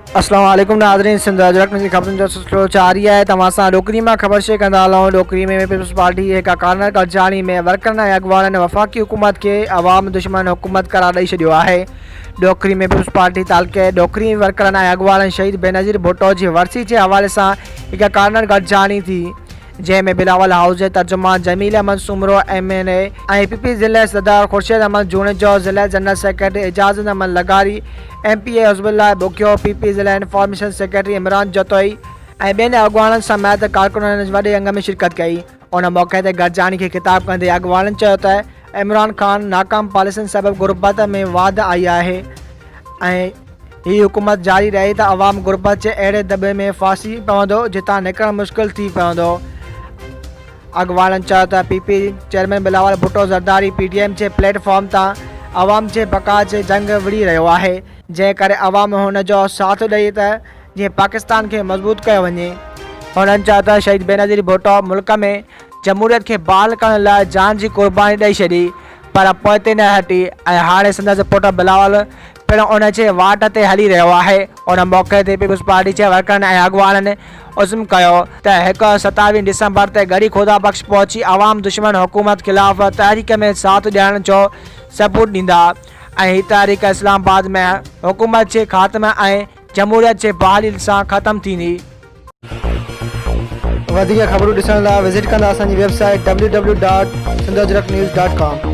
अस्सलाम वालेकुम नाज़रीन, सिंध अजरक में ख़बरुनि जो सिलसिलो जारी है। तव्हां सां डोकरी में ख़बर शेयर कंदा हलूं। डोकरी में पीपल्स पार्टी हिकु कार्नर गॾिजाणी में वर्करनि ऐं अॻुवाननि वफ़ाक़ी हुकूमत के अवाम दुश्मन हुकूमत करार ॾेई छॾियो आहे। डोकरी में पीपल्स पार्टी तालके डोकरी वर्करनि ऐं अॻुवाननि शहीद बेनज़ीर भुट्टो जी वरसी जे हवाले सां हिकु कार्नर गॾिजाणी थी, जंहिंमें बिलावल हाउस जे तर्जुमान जमील अहमद सुमरो MNA ऐं PP ज़िले सदर खुर्शीद अहमद जूनेजो, ज़िले जनरल सेक्रेटरी इजाज़त अहमद लगारी, MPA हिज़्बुल्लाह बुखियो, PP ज़िले इंफॉर्मेशन सेक्रेटरी इमरान जतोई ऐं ॿियनि अॻुवाननि समेत कारकुननि वॾे अंग में शिरकत कई। उन मौक़े ते गॾिजाणी खे ख़िताब कंदे अॻुवाननि चयो त इमरान ख़ान नाकाम पॉलिसियुनि सबबि गुरबत में वाध आई आहे ऐं हीअ हुकूमत जारी रही त अवाम गुरबत जे अहिड़े दॿे में फासी पवंदो जितां निकिरणु मुश्किल थी पवंदो। अॻुवाननि चयो त PP chairman Bilawal Bhutto Zardari PTM जे प्लेटफॉर्म तां अवाम जे बका जे जंग विड़ी रहियो आहे, जंहिं करे अवाम हुन जो साथ ॾेई त जीअं पाकिस्तान खे मज़बूत कयो वञे। हुननि चयो त शहीद बेनज़ीर भुट्टो मुल्क में जमहूरियत खे बहाल करण लाइ जान जी क़ुर्बानी ॾेई छॾी, पर पोइते न हटी ऐं हाणे संदसि पुटु बिलावल पिणु उन जे वाट ते हली रहियो आहे। उन मौक़े ते पीपल्स पार्टी जे वर्करनि ऐं अॻुवाननि उज़्म कयो त हिकु 27 दिसंबर ते गड़ी ख़ुदा बख़्श पहुची अवाम दुश्मन हुकूमत ख़िलाफ़ तहरीक में साथ ॾियण जो सबूत ॾींदा ऐं हीअ तहरीक इस्लामाबाद में हुकूमत जे ख़ात्मे ऐं जमहूरियत जे बहाली सां ख़तमु थींदी। वधीक ख़बरूं ॾिसण लाइ विज़िट कंदा असांजी वेबसाइट www.sindhajraknews.com।